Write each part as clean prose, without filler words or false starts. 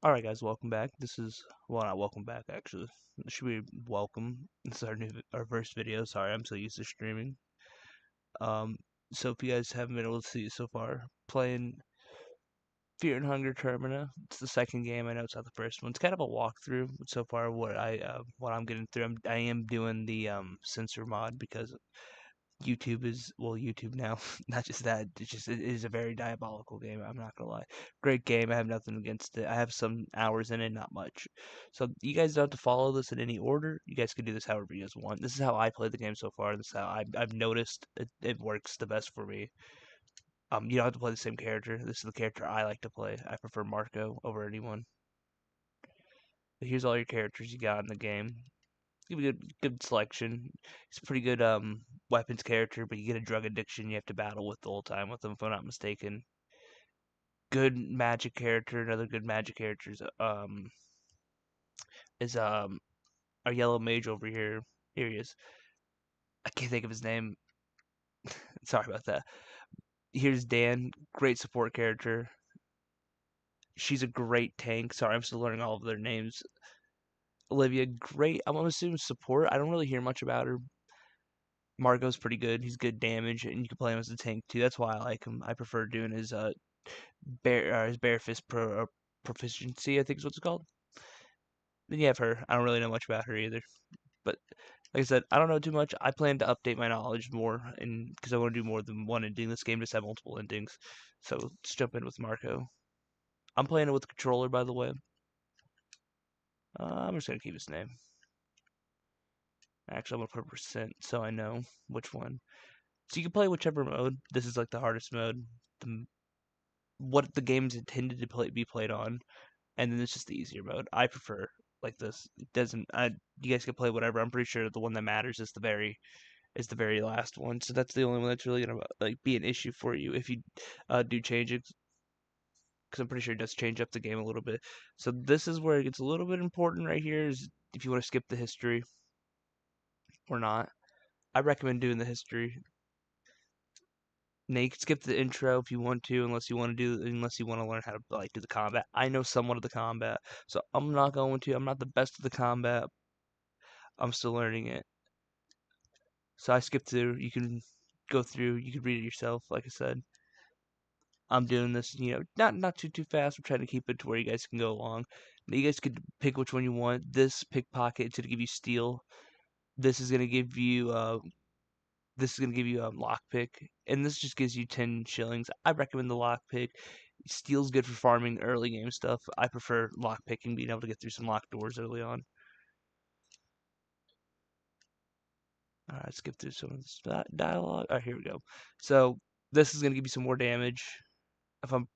Alright guys, welcome back. Well, not welcome back actually. It should be welcome. This is our first video. Sorry, I'm so used to streaming. Um, so if you guys haven't been able to see it so far, playing Fear and Hunger Termina. It's the second game. I know it's not the first one. It's kind of a walkthrough. But so far, what I'm getting through, I am doing the censor mod because YouTube is, well, YouTube now. Not just that, it is a very diabolical game. I'm not gonna lie. Great game. I have nothing against it. I have some hours in it, not much. So you guys don't have to follow this in any order. You guys can do this however you guys want. This is how I play the game so far. This is how I've noticed it works the best for me. You don't have to play the same character. This is the character I like to play. I prefer Marco over anyone. But here's all your characters you got in the game. Give a good selection. He's a pretty good weapons character, but you get a drug addiction you have to battle with the whole time with him, if I'm not mistaken. Good magic character. Another good magic character is our yellow mage over here. Here he is. I can't think of his name. Sorry about that. Here's Dan, great support character. She's a great tank. Sorry, I'm still learning all of their names. Olivia, great. I'm gonna assume support. I don't really hear much about her. Marco's pretty good. He's good damage, and you can play him as a tank too. That's why I like him. I prefer doing his bare fist proficiency. I think is what it's called. Then you have her. I don't really know much about her either. But like I said, I don't know too much. I plan to update my knowledge more, and because I want to do more than one ending. This game just have multiple endings. So let's jump in with Marco. I'm playing it with the controller, by the way. I'm just gonna keep his name. Actually, I'm gonna put percent so I know which one. So you can play whichever mode. This is like the hardest mode, the, what the game's intended to be played on, and then it's just the easier mode. I prefer like this. It doesn't. You guys can play whatever. I'm pretty sure the one that matters is the very last one. So that's the only one that's really gonna like be an issue for you if you do change it. Because I'm pretty sure it does change up the game a little bit. So this is where it gets a little bit important right here. Is if you want to skip the history or not. I recommend doing the history. Now you can skip the intro if you want to, unless you want to learn how to like do the combat. I know somewhat of the combat, so I'm not going to. I'm not the best at the combat. I'm still learning it. So I skipped through. You can go through. You can read it yourself. Like I said, I'm doing this. Not too fast. I'm trying to keep it to where you guys can go along. Now you guys could pick which one you want. This pickpocket is gonna give you steel. This is gonna give you lockpick, and this just gives you 10 shillings. I recommend the lockpick. Steel's good for farming early game stuff. I prefer lockpicking, being able to get through some locked doors early on. Alright, skip through some of this dialogue. Alright, here we go. So, this is going to give you some more damage. If I'm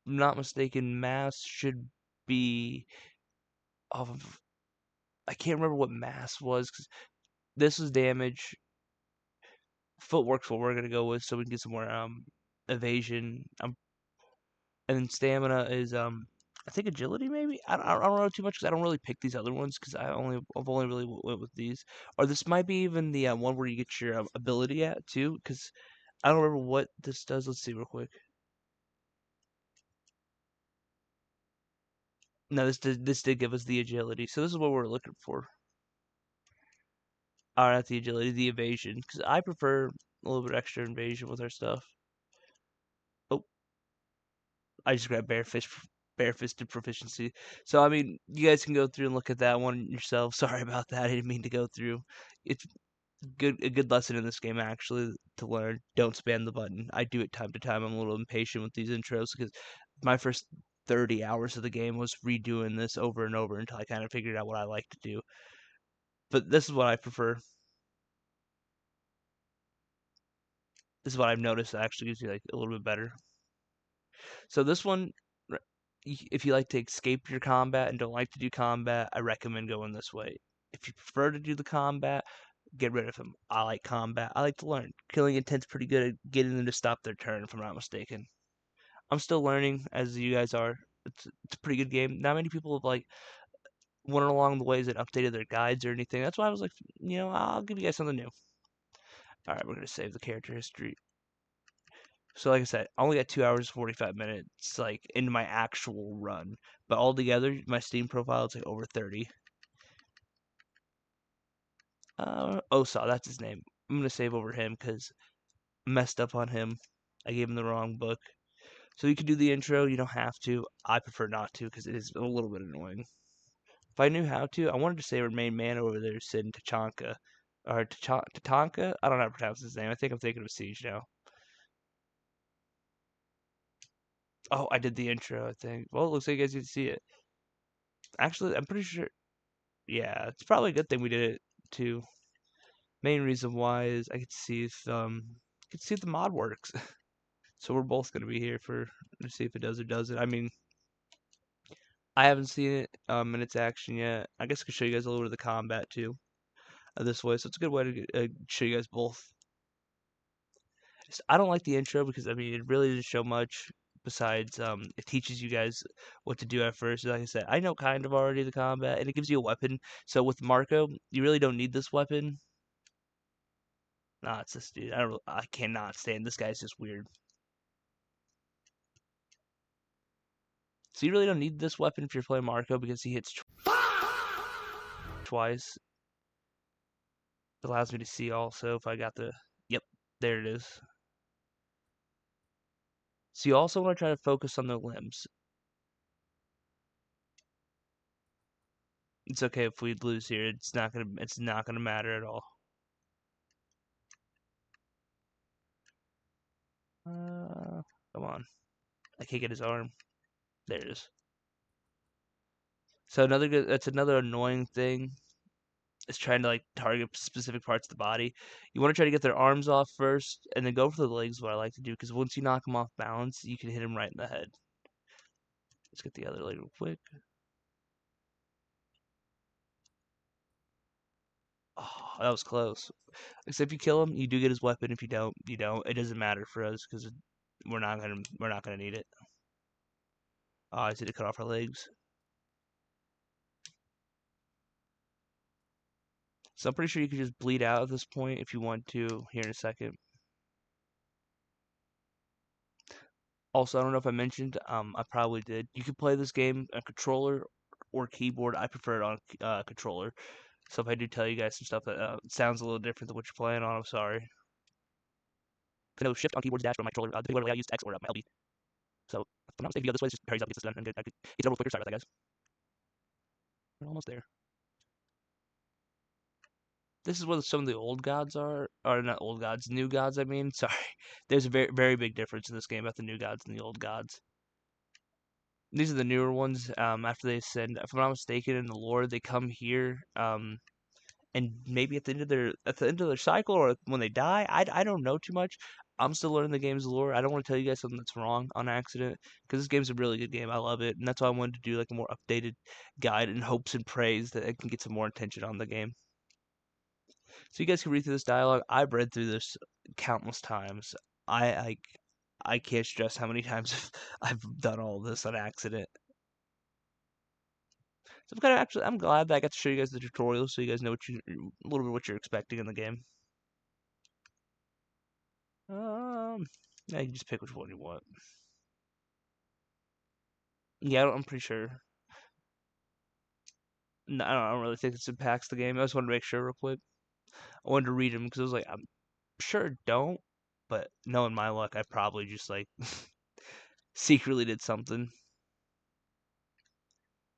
not mistaken, mass should be off of. I can't remember what mass was, because this is damage. Footwork's what we're going to go with, so we can get some more evasion. And then stamina is I think agility maybe. I don't know too much because I don't really pick these other ones because I've only really went with these. Or this might be even the one where you get your ability at too because I don't remember what this does. Let's see real quick. No, this did give us the agility, so this is what we're looking for. Or not the agility, the evasion because I prefer a little bit extra evasion with our stuff. Oh, I just grabbed barefisted proficiency. So I mean, you guys can go through and look at that one yourself. Sorry about that. I didn't mean to go through. It's a good lesson in this game actually to learn. Don't spam the button. I do it time to time. I'm a little impatient with these intros because my first 30 hours of the game was redoing this over and over until I kind of figured out what I like to do. But this is what I prefer. This is what I've noticed that actually gives you like a little bit better. So this one, if you like to escape your combat and don't like to do combat, I recommend going this way. If you prefer to do the combat, get rid of him. I like combat. I like to learn. Killing Intent's pretty good at getting them to stop their turn, if I'm not mistaken. I'm still learning, as you guys are. It's a pretty good game. Not many people have like went along the ways and updated their guides or anything. That's why I was like, I'll give you guys something new. All right, we're gonna save the character history. So like I said, I only got 2 hours 45 minutes like into my actual run, but altogether my Steam profile is like over 30. Osa, that's his name. I'm gonna save over him because I messed up on him. I gave him the wrong book. So you can do the intro. You don't have to. I prefer not to because it is a little bit annoying. If I knew how to, I wanted to say our main man over there, Sin Tachanka, or Tatanka. I don't know how to pronounce his name. I think I'm thinking of Siege now. Oh, I did the intro. I think. Well, it looks like you guys get to see it. Actually, I'm pretty sure. Yeah, it's probably a good thing we did it too. Main reason why is I could see if the mod works. So we're both gonna be here to see if it does or doesn't. I mean, I haven't seen it in its action yet. I guess I could show you guys a little bit of the combat too this way. So it's a good way to show you guys both. I don't like the intro because I mean it really doesn't show much besides it teaches you guys what to do at first. Like I said, I know kind of already the combat and it gives you a weapon. So with Marco, you really don't need this weapon. Nah, it's this dude. I cannot stand this guy's just weird. So you really don't need this weapon if you're playing Marco because he hits twice. It allows me to see also if I got the. Yep, there it is. So you also want to try to focus on the limbs. It's okay if we lose here. It's not gonna matter at all. Come on. I can't get his arm. There it is. So that's another annoying thing is trying to like target specific parts of the body. You want to try to get their arms off first, and then go for the legs. What I like to do because once you knock them off balance, you can hit them right in the head. Let's get the other leg real quick. Oh, that was close. Except if you kill him, you do get his weapon. If you don't, you don't. It doesn't matter for us because we're not gonna need it. Oh, I see to cut off our legs. So I'm pretty sure you could just bleed out at this point if you want to here in a second. Also, I don't know if I mentioned, I probably did. You can play this game on controller or keyboard. I prefer it on controller. So if I do tell you guys some stuff that sounds a little different than what you're playing on, I'm sorry. No, shift on keyboard's dash on my controller. Depending on whether I use X or my LB. So if I'm not mistaken, if you go this way, it just hurries up, gets this done, and I could get over quicker. Sorry about that, guys. We're almost there. This is where some of the old gods are, or not old gods, new gods. I mean, sorry. There's a very very big difference in this game about the new gods and the old gods. These are the newer ones. After they ascend, if I'm not mistaken, in the lore, they come here. And maybe at the end of their cycle or when they die, I don't know too much. I'm still learning the game's lore. I don't want to tell you guys something that's wrong on accident because this game's a really good game. I love it, and that's why I wanted to do like a more updated guide in hopes and praise that I can get some more attention on the game. So you guys can read through this dialogue. I've read through this countless times. I I can't stress how many times I've done all this on accident. So I'm glad that I got to show you guys the tutorial so you guys know a little bit what you're expecting in the game. Yeah, you can just pick which one you want. Yeah, I'm pretty sure. No, I don't really think this impacts the game. I just wanted to make sure real quick. I wanted to read them because I was like, I'm sure it don't, but knowing my luck, I probably just like secretly did something.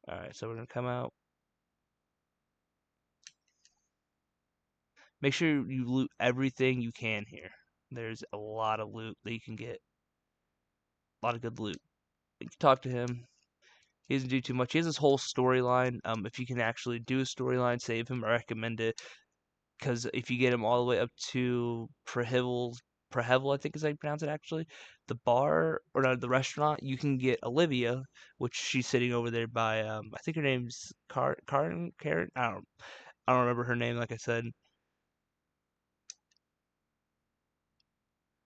All right, so we're gonna come out. Make sure you loot everything you can here. There's a lot of loot that you can get. A lot of good loot. You can talk to him. He doesn't do too much. He has this whole storyline. If you can actually do a storyline, save him, I recommend it. Because if you get him all the way up to Prehevil, I think is how you pronounce it actually, the bar or no, the restaurant, you can get Olivia, which she's sitting over there by I think her name's Karen. I don't remember her name. Like I said,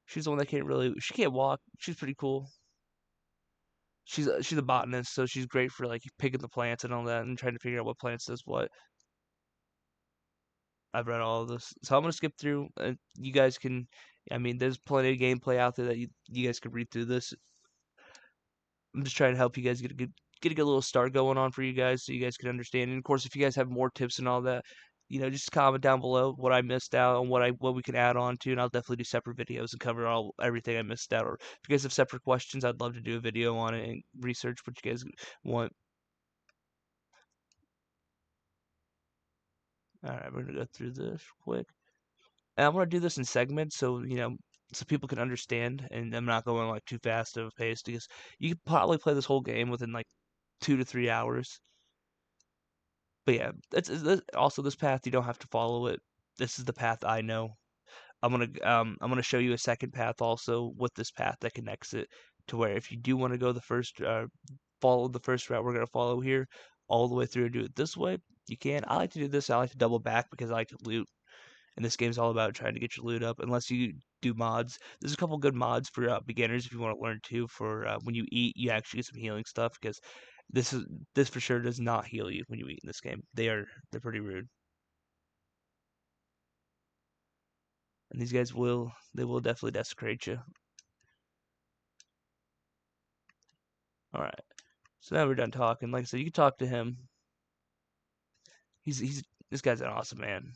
she's the one that she can't walk. She's pretty cool. She's a botanist, so she's great for like picking the plants and all that, and trying to figure out what plants does what. I've read all of this, so I'm gonna skip through. You guys can, I mean, there's plenty of gameplay out there that you guys can read through this. I'm just trying to help you guys get a good little start going on for you guys, so you guys can understand. And of course, if you guys have more tips and all that, just comment down below what I missed out and what we can add on to, and I'll definitely do separate videos and cover everything I missed out. Or if you guys have separate questions, I'd love to do a video on it and research what you guys want. All right, we're gonna go through this quick. And I'm gonna do this in segments, so so people can understand, and I'm not going like too fast of a pace because you could probably play this whole game within like 2 to 3 hours. But yeah, also this path you don't have to follow it. This is the path I know. I'm gonna show you a second path also with this path that connects it to where if you do want to go the first follow the first route we're gonna follow here all the way through and do it this way, you can. I like to do this. I like to double back because I like to loot. And this game's all about trying to get your loot up. Unless you do mods, there's a couple good mods for beginners if you want to learn too. For when you eat, you actually get some healing stuff because this is this for sure does not heal you when you eat in this game. They're pretty rude, and these guys will definitely desecrate you. All right, so now we're done talking. Like I said, you can talk to him. He's this guy's an awesome man.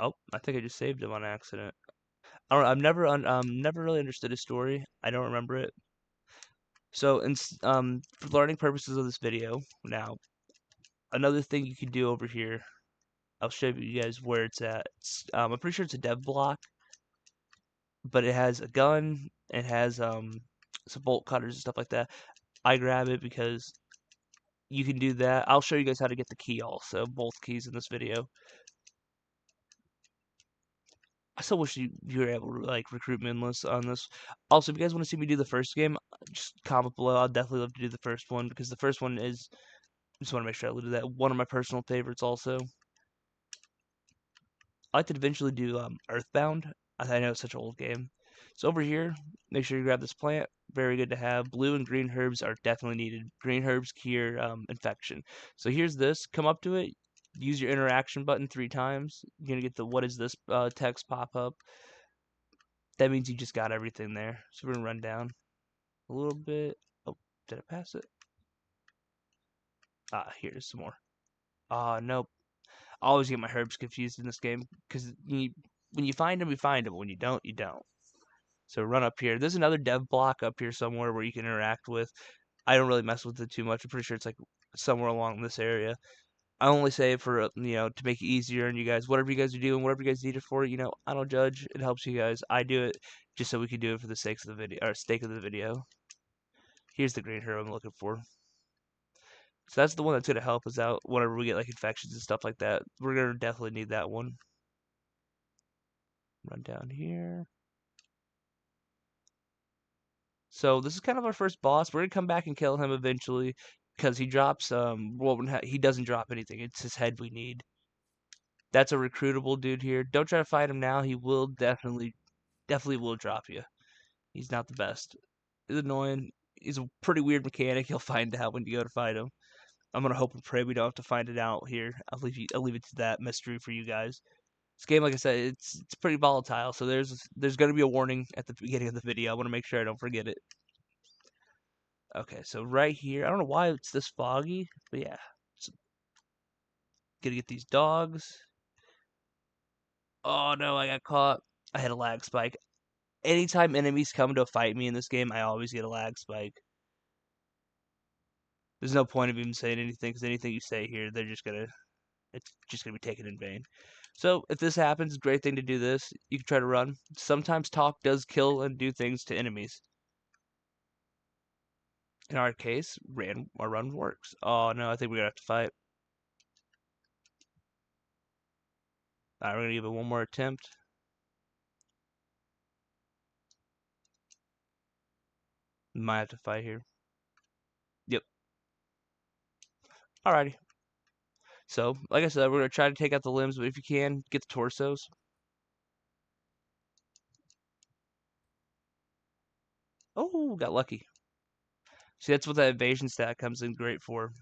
Oh, I think I just saved him on accident. I don't. I've never really understood his story. I don't remember it. So, for learning purposes of this video, now another thing you can do over here, I'll show you guys where it's at. I'm pretty sure it's a dev block, but it has a gun, it has some bolt cutters and stuff like that. I grab it because you can do that. I'll show you guys how to get the key also, both keys in this video. I still wish you were able to like recruit minless on this. Also, if you guys want to see me do the first game, just comment below. I'll definitely love to do the first one because the first one is. Just want to make sure I alluded that one of my personal favorites also. I like to eventually do Earthbound. I know it's such an old game. So over here, make sure you grab this plant. Very good to have. Blue and green herbs are definitely needed. Green herbs cure infection. So here's this. Come up to it. Use your interaction button 3 times. You're going to get the what is this text pop up. That means you just got everything there. So we're going to run down a little bit. Oh, did I pass it? Ah, here's some more. Nope. I always get my herbs confused in this game because when you find them, you find them. When you don't, you don't. So run up here. There's another dev block up here somewhere where you can interact with. I don't really mess with it too much. I'm pretty sure it's like somewhere along this area. I only say it for to make it easier and you guys, whatever you guys are doing, whatever you guys need it for, I don't judge. It helps you guys. I do it just so we can do it for the sake of the video or sake of the video. Here's the green herb I'm looking for. So that's the one that's gonna help us out whenever we get like infections and stuff like that. We're gonna definitely need that one. Run down here. So this is kind of our first boss. We're gonna come back and kill him eventually because he drops well he doesn't drop anything. It's his head we need. That's a recruitable dude here. Don't try to fight him now. He will definitely will drop you. He's not the best. He's annoying. He's a pretty weird mechanic. You'll find out when you go to fight him. I'm gonna hope and pray we don't have to find it out here. I'll leave it to that mystery for you guys. This game, like I said, it's pretty volatile. So there's gonna be a warning at the beginning of the video. I want to make sure I don't forget it. Okay, so right here, I don't know why it's this foggy, but yeah. So, gotta get these dogs. Oh no, I got caught. I had a lag spike. Anytime enemies come to fight me in this game, I always get a lag spike. There's no point of even saying anything, because anything you say here, it's just gonna be taken in vain. So if this happens, great thing to do this. You can try to run. Sometimes talk does kill and do things to enemies. In our case, run works. Oh no, I think we're gonna have to fight. Alright, we're gonna give it one more attempt. Might have to fight here. Yep. Alrighty. So, like I said, we're gonna try to take out the limbs, but if you can, get the torsos. Oh, got lucky. See, that's what that evasion stat comes in great for.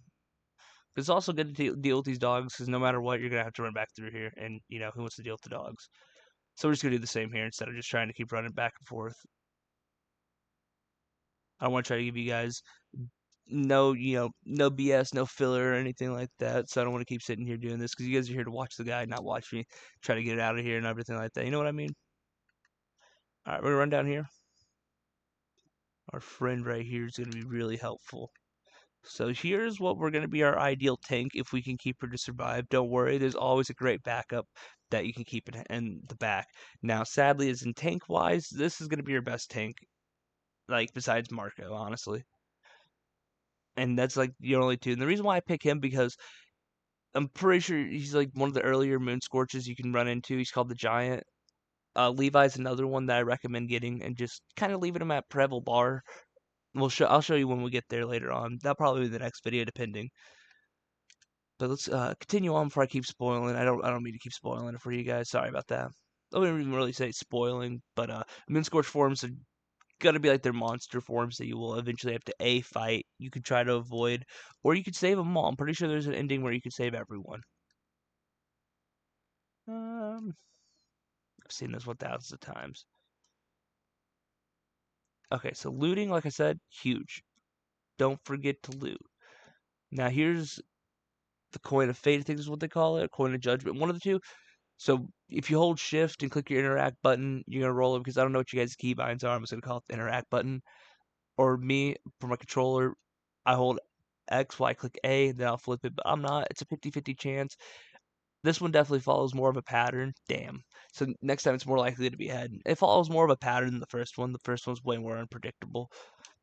It's also good to deal with these dogs, because no matter what, you're going to have to run back through here, and, who wants to deal with the dogs? So we're just going to do the same here instead of just trying to keep running back and forth. I want to try to give you guys no BS, no filler or anything like that. So I don't want to keep sitting here doing this, because you guys are here to watch the guy, not watch me try to get it out of here and everything like that. You know what I mean? All right, we're gonna run down here. Our friend right here is gonna be really helpful. So here's what we're gonna be our ideal tank if we can keep her to survive. Don't worry, there's always a great backup that you can keep in the back. Now, sadly, as in tank wise, this is gonna be your best tank, like besides Marco, honestly. And that's like your only two. And the reason why I pick him, because I'm pretty sure he's like one of the earlier Moon Scorches you can run into. He's called the Giant. Levi's another one that I recommend getting, and just kind of leaving him at Prehevil bar. I'll show you when we get there later on. That'll probably be the next video, depending. But let's continue on before I keep spoiling. I don't mean to keep spoiling it for you guys. Sorry about that. I wouldn't even really say spoiling, but Moon Scorch forms are gonna be like their monster forms that you will eventually have to fight. You could try to avoid, or you could save them all. I'm pretty sure there's an ending where you can save everyone. I've seen this 1,000s of times. Okay, so looting, like I said, huge. Don't forget to loot. Now here's the coin of fate, I think is what they call it, coin of judgment, one of the two. So if you hold shift and click your interact button, you're gonna roll it, because I don't know what you guys' keybinds are. I'm just gonna call it the interact button. Or me, for my controller, I hold X while I click A, then I'll flip it, but I'm not. It's a 50-50 chance. This one definitely follows more of a pattern. Damn. So next time it's more likely to be ahead. It follows more of a pattern than the first one. The first one's way more unpredictable.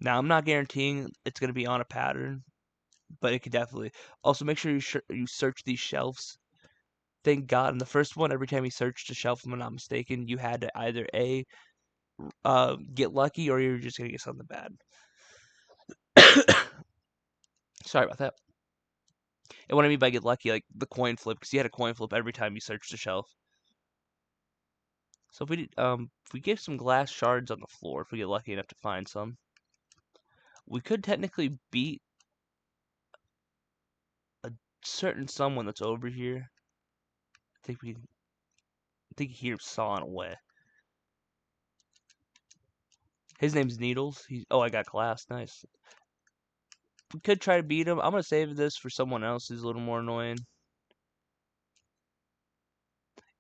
Now, I'm not guaranteeing it's going to be on a pattern, but it could definitely. Also, make sure you search these shelves. Thank God, in the first one, every time you searched a shelf, if I'm not mistaken, you had to either get lucky, or you're just going to get something bad. Sorry about that. And what I mean by get lucky, like the coin flip, because you had a coin flip every time you searched a shelf. So if we get some glass shards on the floor, if we get lucky enough to find some, we could technically beat a certain someone that's over here. I think you hear him sawing away. His name's Needles. Oh, I got glass. Nice. We could try to beat him. I'm gonna save this for someone else who's a little more annoying.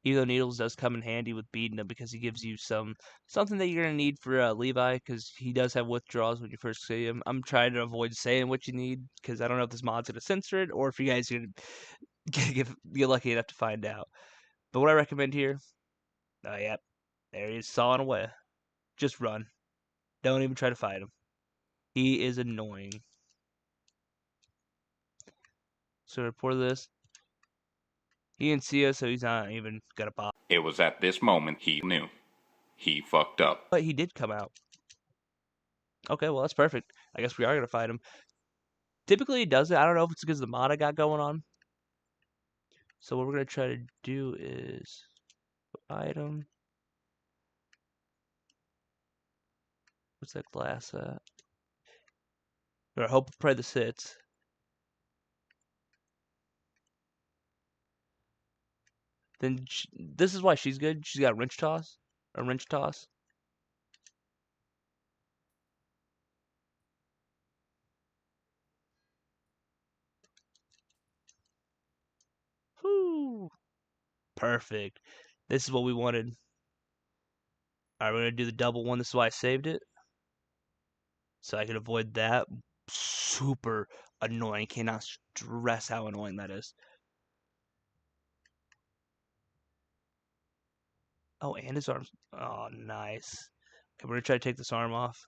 Even though Needles does come in handy with beating him, because he gives you something that you're gonna need for Levi, because he does have withdrawals when you first see him. I'm trying to avoid saying what you need, because I don't know if this mod's gonna censor it, or if you guys are gonna get lucky enough to find out. But what I recommend here, oh yep, there he is sawing away. Just run. Don't even try to fight him. He is annoying. So report this. He didn't see us, so he's not even gonna bother. It was at this moment he knew. He fucked up. But he did come out. Okay, well, that's perfect. I guess we are gonna fight him. Typically, he does it. I don't know if it's because of the mod I got going on. So what we're gonna try to do is item. What's that glass at? Or I hope pray this hits. Then this is why she's good. She's got wrench toss. A wrench toss. Whoo! Perfect. This is what we wanted. Alright, we're gonna do the double one. This is why I saved it. So I could avoid that. Super annoying. Cannot stress how annoying that is. Oh, and his arms. Oh, nice. Okay, we're gonna try to take this arm off.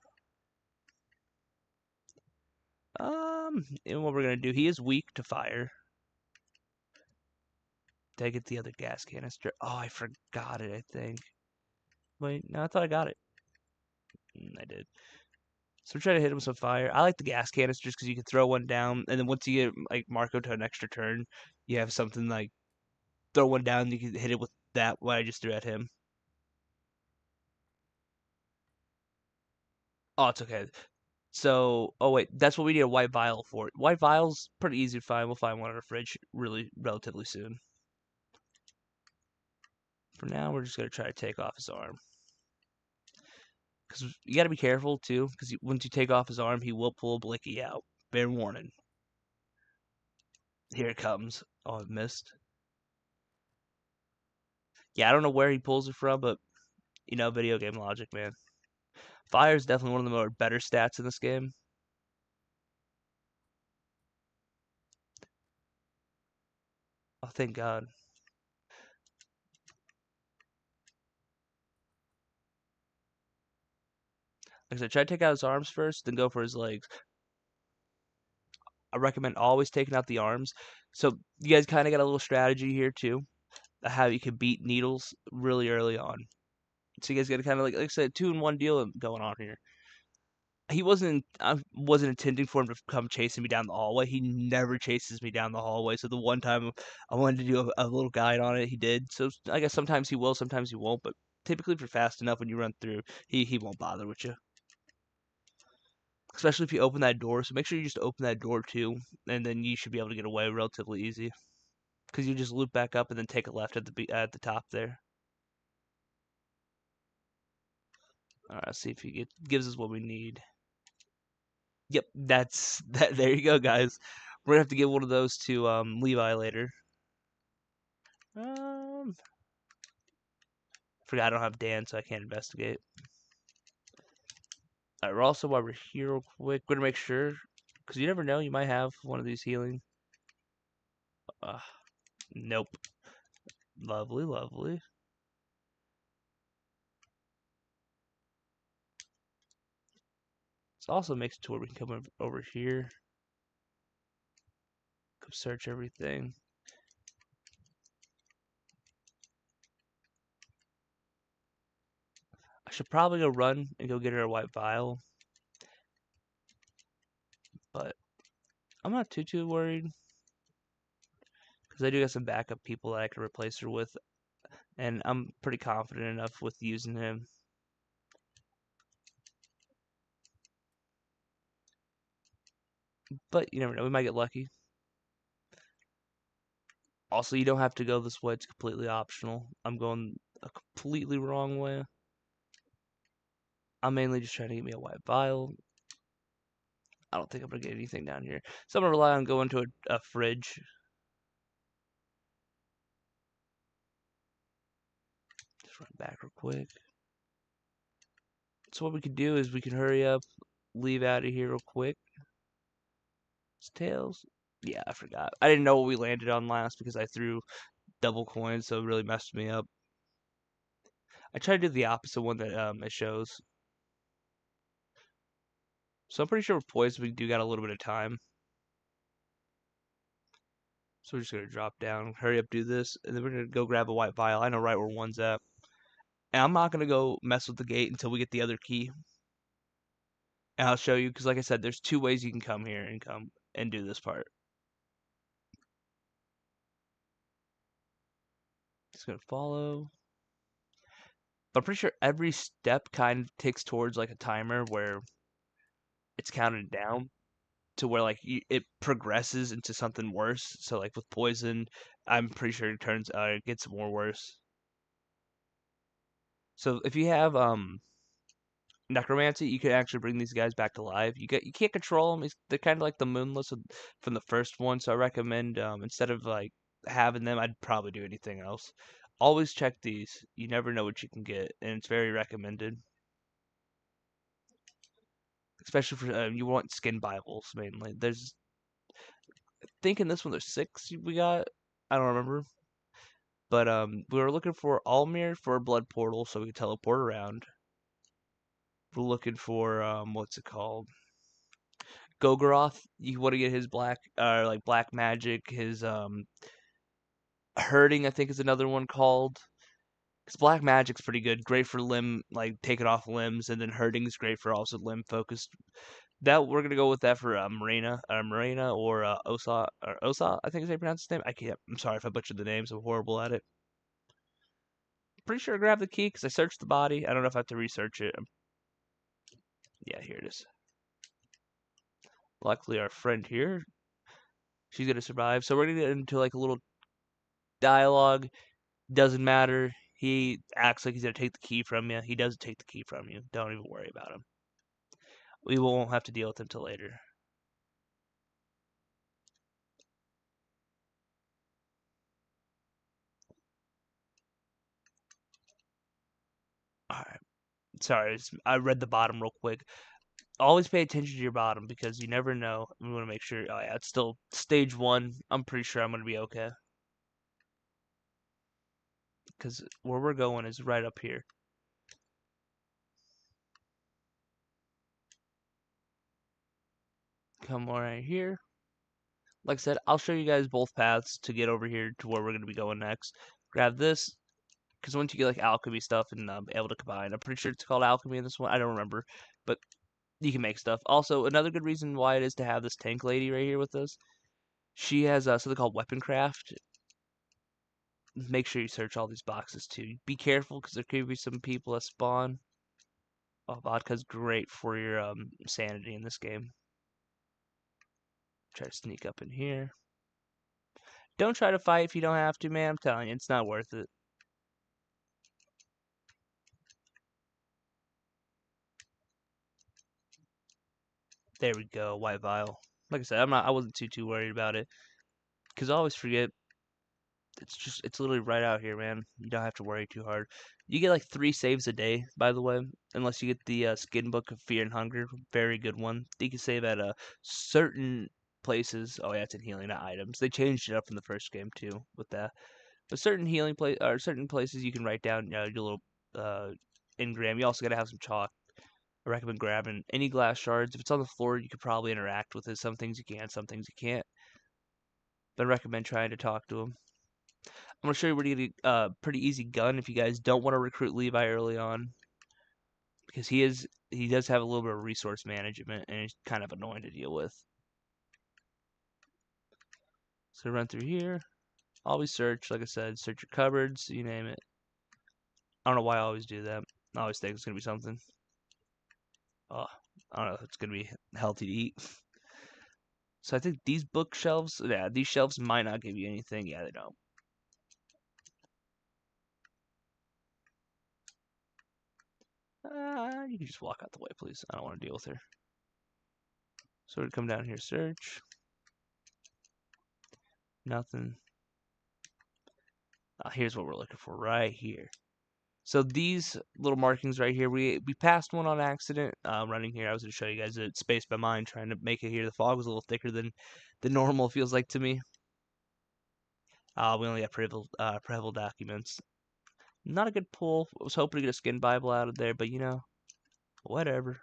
And what we're gonna do, he is weak to fire. Did I get the other gas canister? Oh, I forgot it, I think. Wait, no, I thought I got it. I did. So we're trying to hit him with some fire. I like the gas canisters because you can throw one down, and then once you get like Marco to an extra turn, you have something like throw one down, you can hit it with that what I just threw at him. Oh, it's okay. So, oh wait, that's what we need a white vial for. White vial's pretty easy to find. We'll find one in our fridge really relatively soon. For now, we're just gonna try to take off his arm. Because you gotta be careful too, because once you take off his arm, he will pull a blicky out. Fair warning. Here it comes. Oh, I missed. Yeah, I don't know where he pulls it from, but video game logic, man. Fire is definitely one of the more better stats in this game. Oh, thank God. Like I said, try to take out his arms first, then go for his legs. I recommend always taking out the arms. So you guys kind of got a little strategy here too, how you can beat needles really early on. So you guys got to kind of like I said, 2-in-1 deal going on here. I wasn't intending for him to come chasing me down the hallway. He never chases me down the hallway. So the one time I wanted to do a little guide on it, he did. So I guess sometimes he will, sometimes he won't. But typically, if you're fast enough when you run through, he won't bother with you. Especially if you open that door. So make sure you just open that door too, and then you should be able to get away relatively easy. Because you just loop back up and then take a left at the top there. All right, let's see if he gives us what we need. Yep, that's that. There you go, guys. We're gonna have to give one of those to Levi later. Um, Forgot I don't have Dan, so I can't investigate. All right, we're also while we're here, real quick, we're gonna make sure because you never know, you might have one of these healing. Uh, nope. Lovely, lovely. This also makes it to where we can come over here, come search everything. I should probably go run and go get her a white vial, but I'm not too worried because I do have some backup people that I can replace her with, and I'm pretty confident enough with using him. But you never know, we might get lucky. Also, you don't have to go this way, it's completely optional. I'm going a completely wrong way. I'm mainly just trying to get me a white vial. I don't think I'm going to get anything down here. So I'm going to rely on going to a fridge. Just run back real quick. So what we could do is we can hurry up, leave out of here real quick. It's tails. Yeah, I forgot. I didn't know what we landed on last because I threw double coins, so it really messed me up. I tried to do the opposite one that it shows. So I'm pretty sure with poison we do got a little bit of time. So we're just gonna drop down, hurry up, do this, and then we're gonna go grab a white vial. I know right where one's at. And I'm not gonna go mess with the gate until we get the other key. And I'll show you, because like I said, there's 2 ways you can come here and come and do this part. Just gonna follow. But I'm pretty sure every step kind of takes towards like a timer where it's counted down to where like it progresses into something worse. So like with poison, I'm pretty sure it gets more worse. So if you have necromancy, you can actually bring these guys back to life. You can't control them. They're kind of like the moonless from the first one. So I recommend instead of like having them, I'd probably do anything else. Always check these. You never know what you can get, and it's very recommended. Especially for you want skin Bibles mainly. I think in this one there's 6 we got. I don't remember, but we were looking for Almir for a blood portal so we could teleport around. We're looking for what's it called? Gogoroth. You want to get his black magic. His hurting, I think, is another one called. Because black magic's pretty good, great for limb, like taking off limbs, and then hurting is great for also limb focused. That we're gonna go with that for Marina or Osa. I think is how you pronounce his name. I can't. I'm sorry if I butchered the names. I'm horrible at it. Pretty sure I grabbed the key because I searched the body. I don't know if I have to research it. Yeah, here it is. Luckily, our friend here, she's gonna survive. So we're gonna get into like a little dialogue. Doesn't matter. He acts like he's gonna take the key from you. He doesn't take the key from you. Don't even worry about him. We won't have to deal with him till later. All right. Sorry, I read the bottom real quick. Always pay attention to your bottom because you never know. We want to make sure. Oh yeah, it's still stage one. I'm pretty sure I'm gonna be okay because where we're going is right up here. Come right here. Like I said, I'll show you guys both paths to get over here to where we're gonna be going next. Grab this because once you get like alchemy stuff and able to combine, I'm pretty sure it's called alchemy in this one. I don't remember, but you can make stuff. Also, another good reason why it is to have this tank lady right here with us. She has something called weapon craft. Make sure you search all these boxes too. Be careful because there could be some people that spawn. Oh, vodka's great for your sanity in this game. Try to sneak up in here. Don't try to fight if you don't have to, man. I'm telling you, it's not worth it. There we go, white vial. Like I said, I wasn't too worried about it because I always forget. It's literally right out here, man. You don't have to worry too hard. You get like 3 saves a day, by the way, unless you get the skin book of fear and hunger. Very good one. You can save at certain places. Oh yeah, it's in healing, not items. They changed it up in the first game too with that. But certain healing place or certain places you can write down your little uh engram. You also gotta have some chalk. I recommend grabbing any glass shards. If it's on the floor, you could probably interact with it. Some things you can, some things you can't. But I recommend trying to talk to them. I'm gonna show you where to get a pretty easy gun if you guys don't want to recruit Levi early on, because he does have a little bit of resource management and he's kind of annoying to deal with. So run through here. Always search, like I said, search your cupboards, you name it. I don't know why I always do that. I always think it's gonna be something. Oh, I don't know if it's gonna be healthy to eat. So I think these bookshelves, yeah, these shelves might not give you anything. Yeah, they don't. You can just walk out the way, please. I don't want to deal with her. So we come down here, search. Nothing. Here's what we're looking for right here. So these little markings right here, we passed one on accident. Running here, I was going to show you guys it spaced by mine, trying to make it here. The fog was a little thicker than the normal feels like to me. We only got Prehevil documents. Not a good pull. I was hoping to get a skin Bible out of there, but you know, whatever.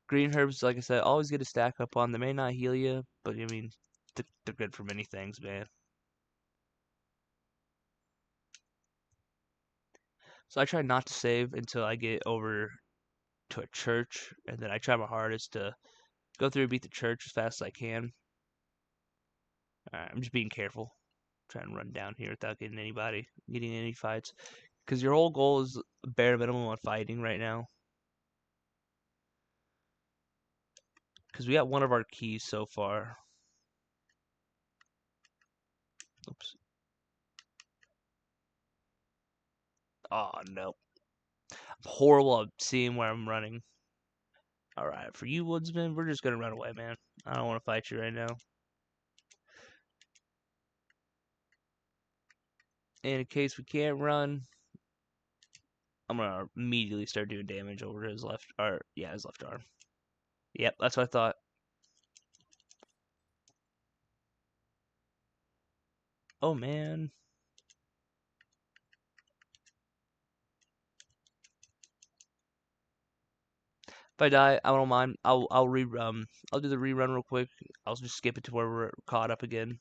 Green herbs, like I said, always get a stack up on. They may not heal you, but I mean, they're good for many things, man. So I try not to save until I get over to a church, and then I try my hardest to go through and beat the church as fast as I can. Alright, I'm just being careful. Trying to run down here without getting any fights. Because your whole goal is bare minimum on fighting right now. Because we got one of our keys so far. Oops. Oh, no. I'm horrible at seeing where I'm running. Alright, for you woodsmen, we're just gonna run away, man. I don't want to fight you right now. And in case we can't run, I'm gonna immediately start doing damage over his left, or yeah, his left arm. Yep, that's what I thought. Oh man. If I die, I don't mind. I'll do the rerun real quick. I'll just skip it to where we're caught up again.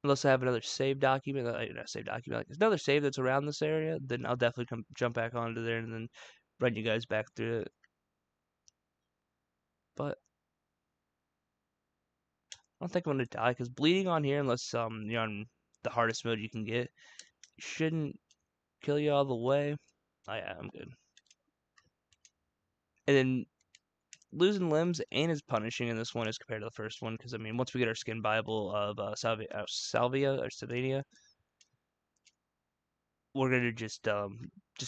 Unless I have another save document, not save document, like another save that's around this area, then I'll definitely jump back onto there and then run you guys back through it. But I don't think I'm gonna die because bleeding on here, unless you're on the hardest mode you can get. Shouldn't kill you all the way. Oh yeah, I'm good. And then losing limbs ain't as punishing in this one as compared to the first one, because I mean, once we get our skin Bible of Salvia or Slovenia, we're gonna just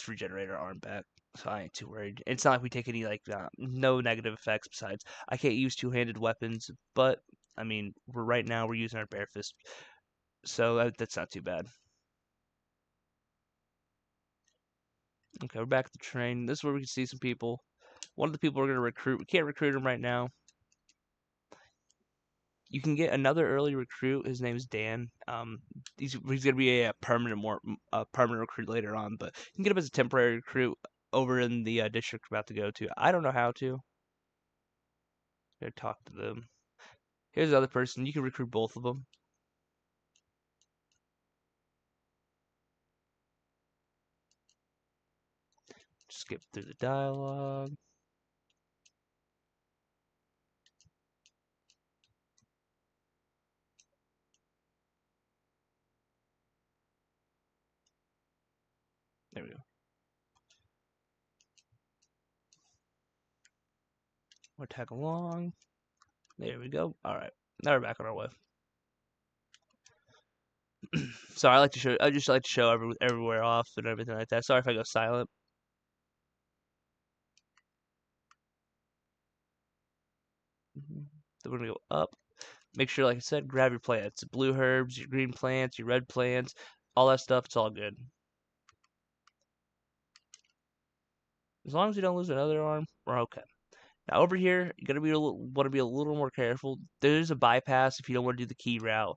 regenerate our arm back. So I ain't too worried. It's not like we take any like no negative effects besides I can't use two-handed weapons, but I mean, right now we're using our bare fist, so that's not too bad. Okay, we're back at the train. This is where we can see some people. One of the people we're gonna recruit. We can't recruit him right now. You can get another early recruit. His name's Dan. He's gonna be a permanent recruit later on, but you can get him as a temporary recruit over in the district we're about to go to. I don't know how to. Gotta talk to them. Here's the other person. You can recruit both of them. Skip through the dialogue. There we go. We'll tag along. There we go. All right. Now we're back on our way. Sorry, I just like to show everywhere off and everything like that. Sorry if I go silent. Then we're gonna go up. Make sure, like I said, grab your plants. Blue herbs, your green plants, your red plants, all that stuff, it's all good. As long as you don't lose another arm, we're okay. Now over here, you gotta want to be a little more careful. There's a bypass if you don't want to do the key route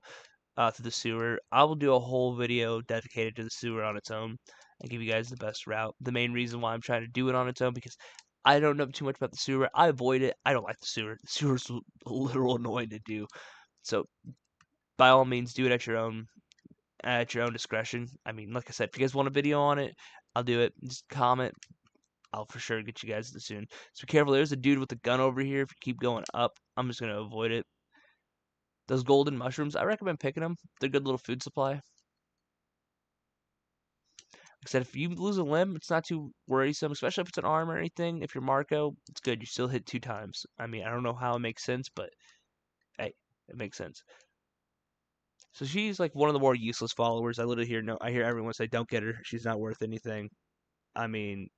to the sewer. I will do a whole video dedicated to the sewer on its own and give you guys the best route. The main reason why I'm trying to do it on its own because I don't know too much about the sewer. I avoid it. I don't like the sewer. The sewer's a little annoying to do. So by all means, do it at your own discretion. I mean, like I said, if you guys want a video on it, I'll do it. Just comment. I'll for sure get you guys soon. So be careful. There's a dude with a gun over here. If you keep going up, I'm just gonna avoid it. Those golden mushrooms, I recommend picking them. They're a good little food supply. Like I said, if you lose a limb, it's not too worrisome, especially if it's an arm or anything. If you're Marco, it's good. You still hit 2 times. I mean, I don't know how it makes sense, but hey, it makes sense. So she's like one of the more useless followers. I hear everyone say, "Don't get her. She's not worth anything." I mean,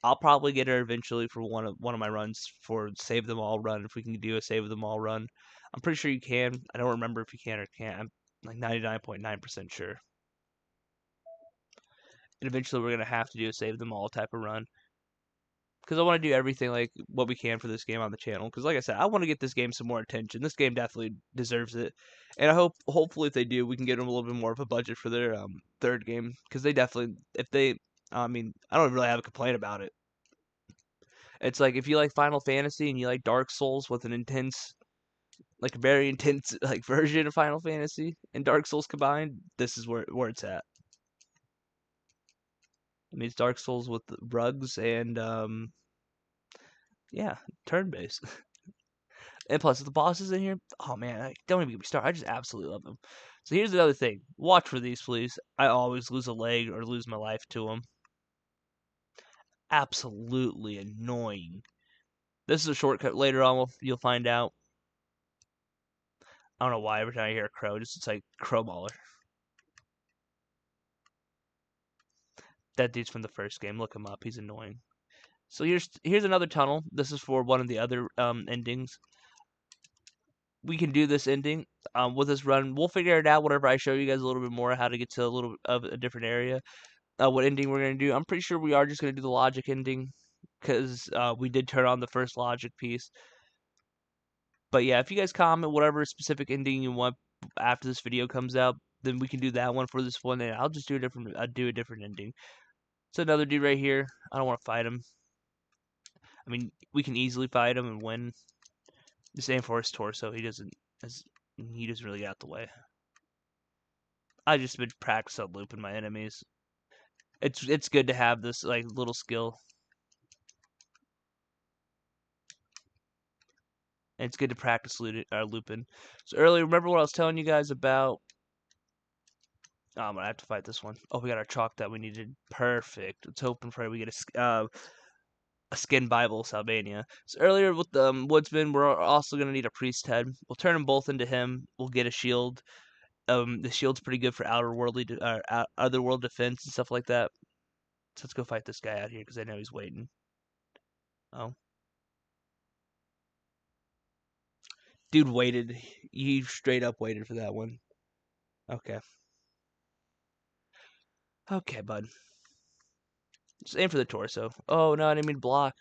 I'll probably get her eventually for one of my runs for save them all run if we can do a save them all run. I'm pretty sure you can. I don't remember if you can or can't. I'm like 99.9% sure. And eventually we're gonna have to do a save them all type of run because I want to do everything like what we can for this game on the channel. Because like I said, I want to get this game some more attention. This game definitely deserves it, and hopefully if they do, we can get them a little bit more of a budget for their third game because they definitely if they. I mean, I don't really have a complaint about it. It's like if you like Final Fantasy and you like Dark Souls with an intense, like a very intense like version of Final Fantasy and Dark Souls combined, this is where it's at. I mean, it's Dark Souls with rugs and yeah, turn based. And plus, the bosses in here, oh man, don't even get me started. I just absolutely love them. So here's another thing. Watch for these, please. I always lose a leg or lose my life to them. Absolutely annoying. This is a shortcut later on. You'll find out. I don't know why every time I hear a crow, it's like crow mauler. That dude's from the first game. Look him up. He's annoying. So here's another tunnel. This is for one of the other endings. We can do this ending with this run. We'll figure it out whenever I show you guys a little bit more how to get to a little bit of a different area. What ending we're gonna do? I'm pretty sure we are just gonna do the logic ending because we did turn on the first logic piece. But yeah, if you guys comment whatever specific ending you want after this video comes out, then we can do that one for this one, and I'll just do a different ending. It's another dude right here. I don't want to fight him. I mean, we can easily fight him and win. Just aim for his torso. He doesn't really get out the way. I just been practicing on looping my enemies. It's good to have this like little skill. It's good to practice looping. So earlier, remember what I was telling you guys about Oh, I'm gonna have to fight this one. Oh, we got our chalk that we needed. Perfect. Let's hope and pray we get a skin Bible Salvania. So earlier with the woodsman, we're also gonna need a priest head. We'll turn them both into him. We'll get a shield. The shield's pretty good for otherworld defense and stuff like that. So let's go fight this guy out here because I know he's waiting. Oh, dude waited. He straight up waited for that one. Okay. Okay, bud. Just aim for the torso. Oh no, I didn't mean block.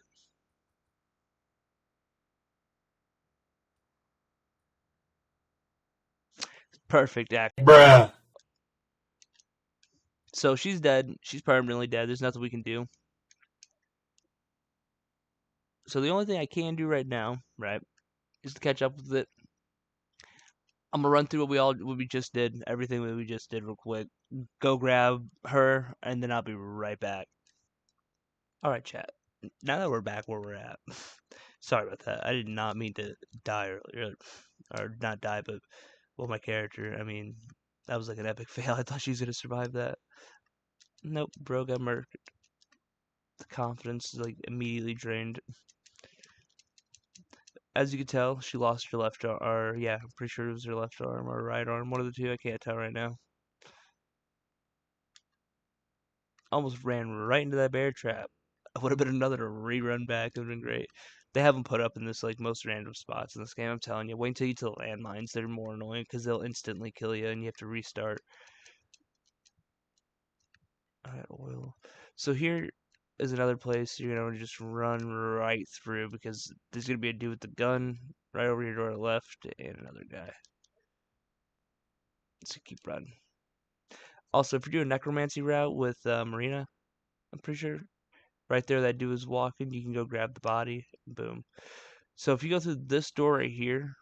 Perfect act. Bruh. So she's dead. She's permanently dead. There's nothing we can do. So the only thing I can do right now, right, is to catch up with it. I'm gonna run through what we just did, everything that we just did real quick. Go grab her, and then I'll be right back. All right, chat. Now that we're back where we're at, sorry about that. I did not mean to die earlier, or not die, but well, my character. I mean, that was like an epic fail. I thought she was gonna survive that. Nope, bro got murdered. The confidence is like immediately drained. As you can tell, she lost her left arm. Or yeah, I'm pretty sure it was her left arm or right arm. One of the two. I can't tell right now. Almost ran right into that bear trap. It would have been another rerun back. It would have been great. They have them put up in this like most random spots in this game. I'm telling you. Wait until you get to the landmines. They're more annoying because they'll instantly kill you and you have to restart. Alright, oil. So here is another place you're gonna just run right through because there's gonna be a dude with the gun right over here to our left and another guy. So keep running. Also, if you're doing necromancy route with Marina, I'm pretty sure right there that dude is walking. You can go grab the body. Boom. So if you go through this door right here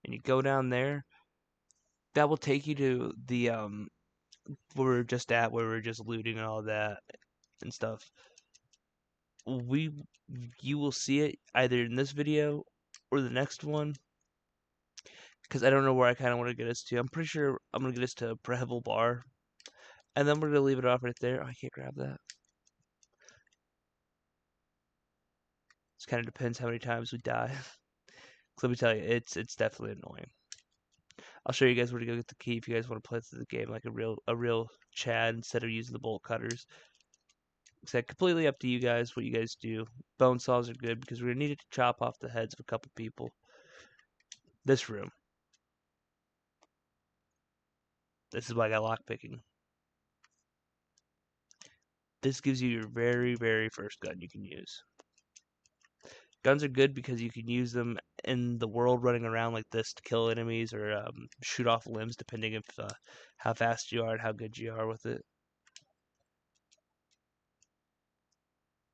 and you go down there, that will take you to the where we are just at, where we are just looting and all that and stuff. We you will see it either in this video or the next one because I don't know where I kind of want to get us to. I'm pretty sure I'm gonna get us to Prehevil bar, and then we're gonna leave it off right there. Oh, I can't grab that. It kind of depends how many times we die. So let me tell you, it's definitely annoying. I'll show you guys where to go get the key if you guys want to play through the game like a real Chad instead of using the bolt cutters. It's completely up to you guys what you guys do. Bone saws are good because we're gonna need it to chop off the heads of a couple people. This room. This is why I got lockpicking. This gives you your very first gun you can use. Guns are good because you can use them in the world running around like this to kill enemies or shoot off limbs depending if how fast you are and how good you are with it.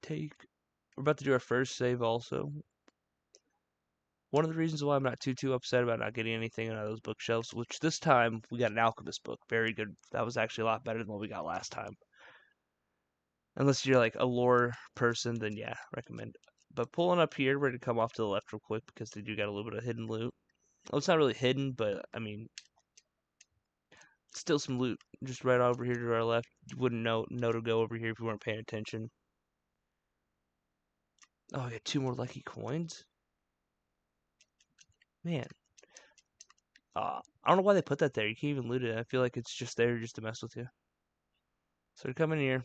We're about to do our first save also. One of the reasons why I'm not too upset about not getting anything out of those bookshelves, which this time we got an alchemist book, very good. That was actually a lot better than what we got last time. Unless you're like a lore person, then yeah, recommend. But pulling up here, we're gonna come off to the left real quick because they do got a little bit of hidden loot. Well, it's not really hidden, but I mean, still some loot just right over here to our left. You wouldn't know to go over here if you weren't paying attention. Oh, I got 2 more lucky coins. Man, I don't know why they put that there. You can't even loot it. I feel like it's just there just to mess with you. So we come in here.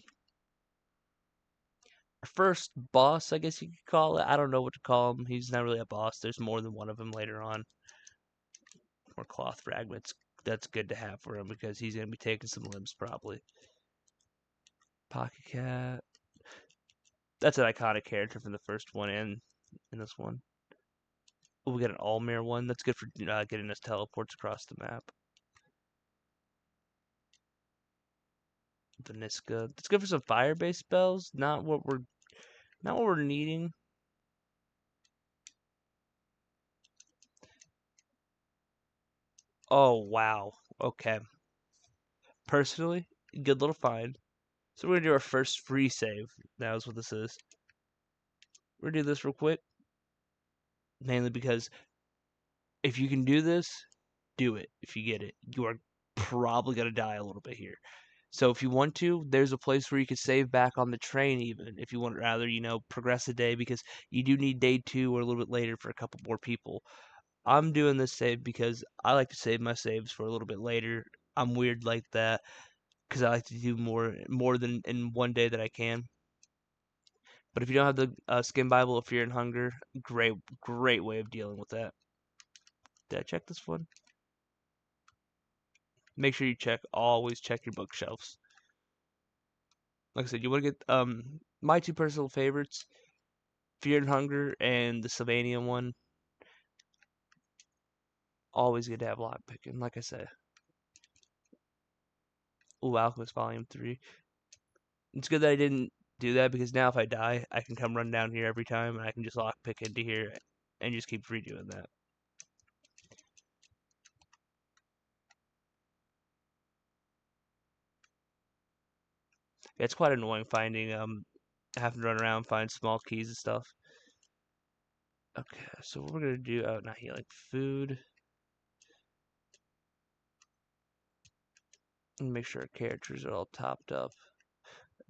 Our first boss, I guess you could call it. I don't know what to call him. He's not really a boss. There's more than one of them later on. More cloth fragments. That's good to have for him because he's going to be taking some limbs probably. Pocket Cat. That's an iconic character from the first one and in this one. Oh, we got an Almir one. That's good for getting us teleports across the map. Vaniska. That's good for some fire-based spells. Not what we're needing. Oh wow. Okay. Personally, good little find. So we're gonna do our first free save. Now is what this is. We're gonna do this real quick. Mainly because if you can do this, do it if you get it. You are probably gonna die a little bit here. So if you want to, there's a place where you can save back on the train even if you want rather, progress a day because you do need day 2 or a little bit later for a couple more people. I'm doing this save because I like to save my saves for a little bit later. I'm weird like that because I like to do more than in one day that I can. But if you don't have the Skin Bible of Fear and Hunger, great way of dealing with that. Did I check this one? Make sure you always check your bookshelves. Like I said, you want to get my two personal favorites, Fear and Hunger and the Sylvania one. Always good to have lockpicking, like I said. Ooh, Alchemist Volume 3. It's good that I didn't do that because now if I die, I can come run down here every time and I can just lockpick into here and just keep redoing that. Yeah, it's quite annoying finding having to run around find small keys and stuff. Okay, so what we're gonna do, oh, not healing, food. And make sure our characters are all topped up.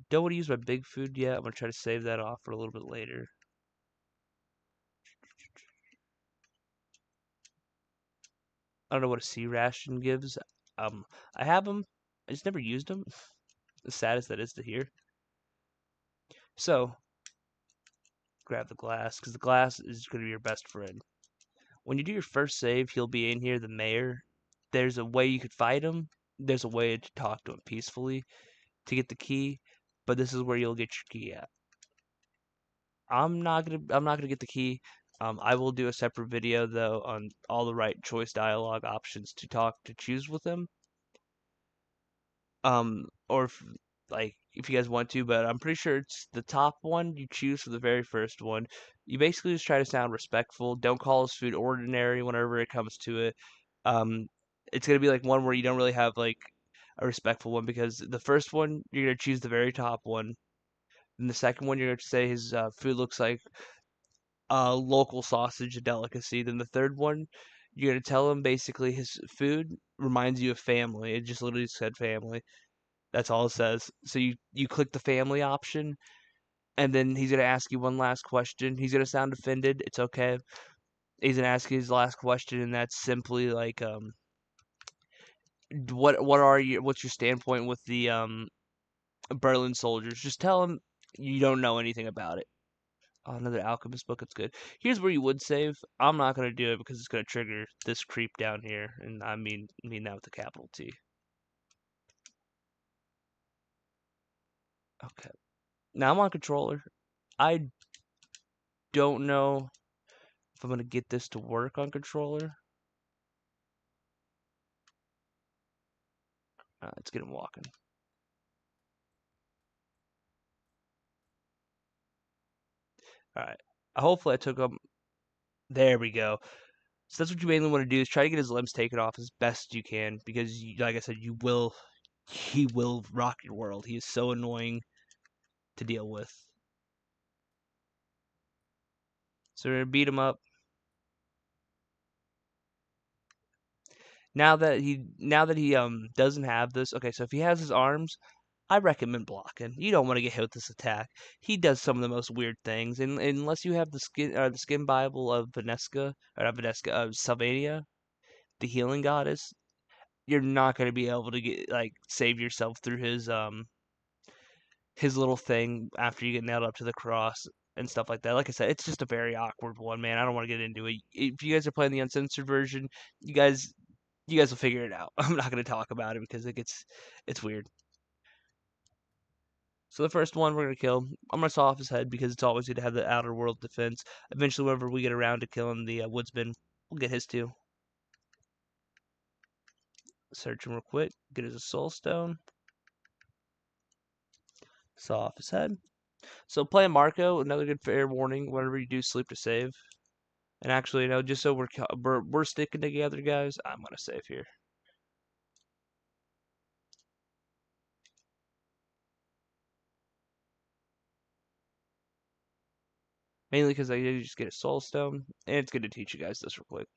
Don't want to use my big food yet. I'm gonna try to save that off for a little bit later. I don't know what a sea ration gives. I have them. I just never used them. As sad as that is to hear. So, grab the glass, because the glass is going to be your best friend. When you do your first save, he'll be in here, the mayor. There's a way you could fight him. There's a way to talk to him peacefully to get the key, but this is where you'll get your key at. I'm not gonna get the key. I will do a separate video though on all the right choice dialogue options to choose with him. Or if you guys want to, but I'm pretty sure it's the top one you choose for the very first one. You basically just try to sound respectful. Don't call his food ordinary whenever it comes to it. Um, it's gonna be like one where you don't really have like a respectful one because the first one you're gonna choose the very top one, and the second one you're gonna say his food looks like local sausage, a delicacy. Then the third one you're gonna tell him basically his food reminds you of family. It just literally said family. That's all it says. So you click the family option, and then he's gonna ask you one last question. He's gonna sound offended. It's okay. He's gonna ask you his last question, and that's simply like, what's your standpoint with the Berlin soldiers? Just tell him you don't know anything about it. Oh, another alchemist book. It's good. Here's where you would save. I'm not gonna do it because it's gonna trigger this creep down here, and I mean that with a capital T. Okay. Now I'm on controller. I don't know if I'm gonna get this to work on controller. Let's get him walking. All right. Hopefully I took him. There we go. So that's what you mainly want to do is try to get his limbs taken off as best you can because, like I said, he will rock your world. He is so annoying to deal with. So we're gonna beat him up. Now that he doesn't have this, okay. So if he has his arms, I recommend blocking. You don't want to get hit with this attack. He does some of the most weird things, and unless you have the skin Bible of Veneska or not Veneska of Sylvania, the healing goddess, you're not going to be able to get save yourself through his little thing after you get nailed up to the cross and stuff like that. Like I said, it's just a very awkward one, man. I don't want to get into it. If you guys are playing the uncensored version, you guys will figure it out. I'm not going to talk about it because it's weird. So the first one we're gonna kill, I'm gonna saw off his head because it's always good to have the outer world defense. Eventually, whenever we get around to killing the woodsman, we'll get his too. Search him real quick. Get his soul stone. Saw off his head. So playing Marco, another good fair warning. Whenever you do sleep to save, and actually, just so we're sticking together, guys, I'm gonna save here. Mainly because I just get a soul stone, and it's good to teach you guys this real quick.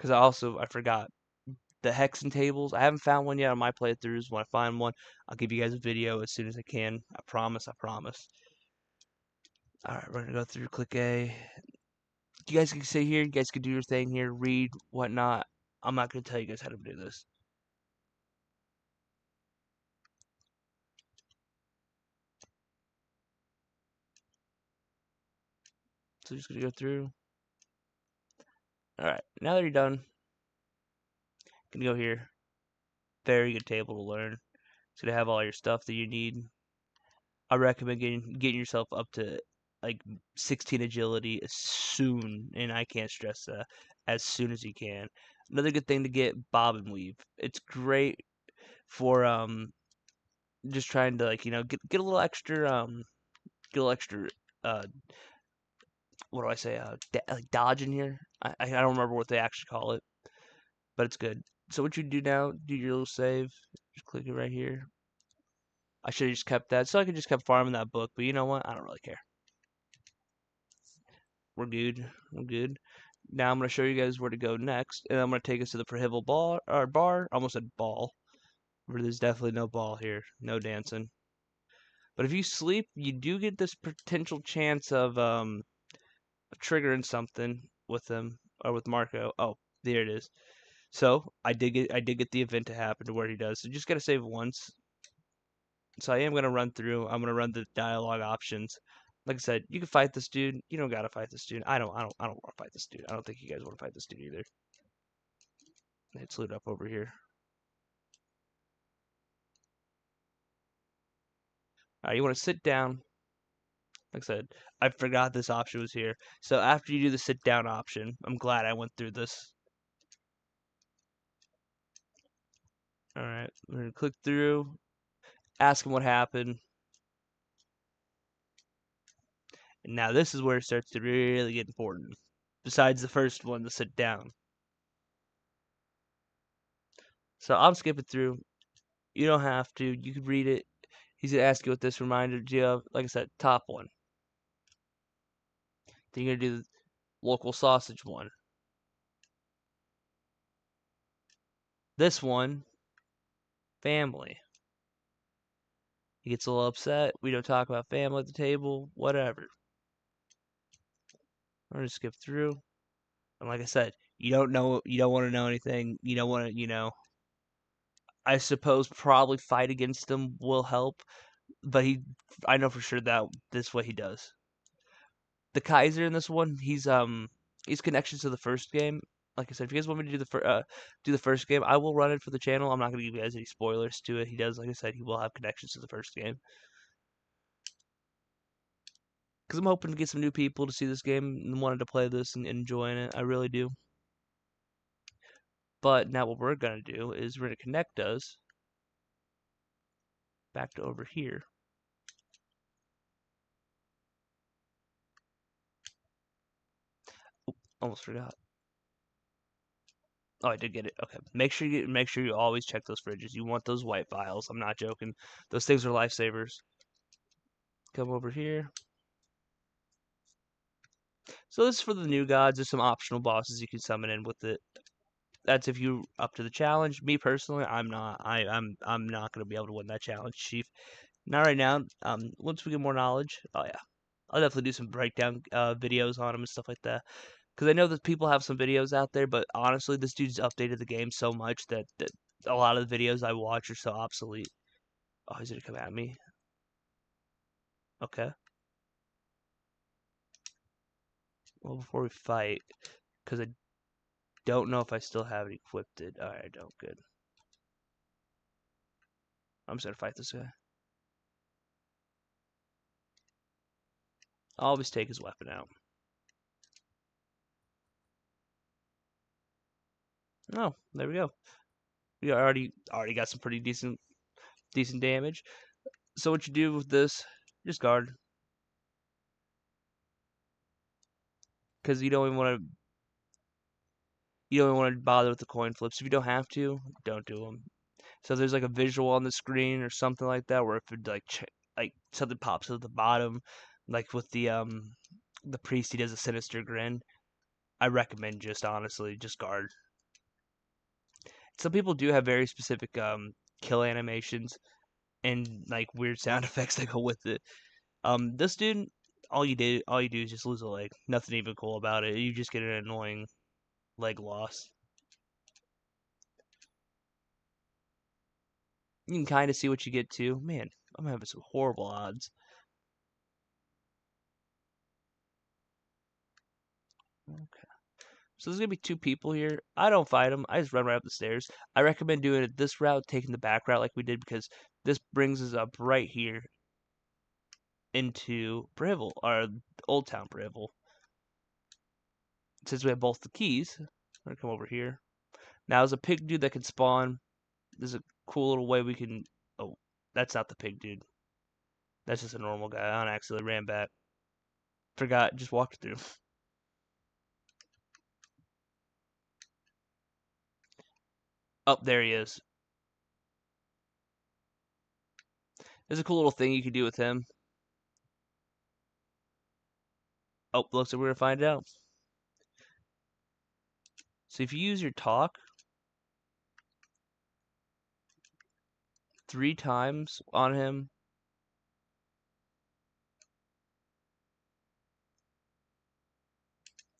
Because I forgot the hexen tables. I haven't found one yet on my playthroughs. When I find one, I'll give you guys a video as soon as I can. I promise. I promise. All right, we're gonna go through. Click A. You guys can sit here. You guys can do your thing here, read whatnot. I'm not gonna tell you guys how to do this. So just gonna go through. All right, now that you're done, gonna go here. Very good table to learn. It's gonna have all your stuff that you need. I recommend getting yourself up to like 16 agility as soon, and I can't stress that, as soon as you can. Another good thing to get bob and weave. It's great for just trying to like get a little extra get a little extra uh what do I say like dodge in here. I don't remember what they actually call it, but it's good. So what you do now? Do your little save. Just click it right here. I should have just kept that, so I could just kept farming that book. But you know what? I don't really care. We're good. We're good. Now I'm going to show you guys where to go next, and I'm going to take us to the Prehevil bar. I almost said ball, where there's definitely no ball here, no dancing. But if you sleep, you do get this potential chance of triggering something with him or with Marco. Oh, there it is. So I did get the event to happen to where he does. So you just gotta save once. So I am gonna run through. I'm gonna run the dialogue options. Like I said, you can fight this dude. You don't gotta fight this dude. I don't want to fight this dude. I don't think you guys want to fight this dude either. Let's loot up over here. All right, you want to sit down. Like I said, I forgot this option was here. So after you do the sit down option, I'm glad I went through this. All right, we're gonna click through, ask him what happened, and now this is where it starts to really get important. Besides the first one, the sit down. So I'm skipping through. You don't have to. You can read it. He's gonna ask you what this reminder do you have. Like I said, top one. Then you're gonna do the local sausage one. This one, family. He gets a little upset. We don't talk about family at the table. Whatever. I'm gonna skip through. And like I said, you don't know. You don't want to know anything. You don't want to. I suppose probably fight against him will help, but I know for sure that this what he does. The Kaiser in this one, he's connections to the first game. Like I said, if you guys want me to do the first game, I will run it for the channel. I'm not gonna give you guys any spoilers to it. He does, like I said, he will have connections to the first game. Because I'm hoping to get some new people to see this game and wanted to play this and enjoying it. I really do. But now what we're gonna do is we're gonna connect us back to over here. Oop, almost forgot. Oh, I did get it. Okay. Make sure you always check those fridges. You want those white vials. I'm not joking. Those things are lifesavers. Come over here. So this is for the new gods. There's some optional bosses you can summon in with it. That's if you up to the challenge. Me personally, I'm not. I'm not gonna be able to win that challenge, Chief. Not right now. Once we get more knowledge, oh yeah, I'll definitely do some breakdown videos on them and stuff like that. Because I know that people have some videos out there, but honestly, this dude's updated the game so much that a lot of the videos I watch are so obsolete. Oh, he's gonna come at me. Okay. Well, before we fight, because I don't know if I still have it equipped. Alright, I don't. Good. I'm just gonna fight this guy. I'll always take his weapon out. Oh, there we go. We already got some pretty decent damage. So what you do with this, just guard. Because you don't even want to bother with the coin flips. If you don't have to, don't do them. So if there's like a visual on the screen or something like that, where if it like something pops at the bottom, like with the priest, he does a sinister grin. I recommend just honestly just guard. some people do have very specific kill animations and like weird sound effects that go with it. This dude, all you do is just lose a leg. Nothing even cool about it. You just get an annoying leg loss. You can kind of see what you get to. Man, I'm having some horrible odds. Okay. So there's gonna be two people here. I don't fight them. I just run right up the stairs. I recommend doing it this route, taking the back route like we did, because this brings us up right here into Prehevil, or Old Town Prehevil. Since we have both the keys, I'm gonna come over here. Now there's a pig dude that can spawn. There's a cool little way we can. Oh, that's not the pig dude. That's just a normal guy. I don't actually ran back. Forgot. Just walked through. Oh, there he is. There's a cool little thing you can do with him. Oh, looks like we're gonna find out. So if you use your talk 3 times on him,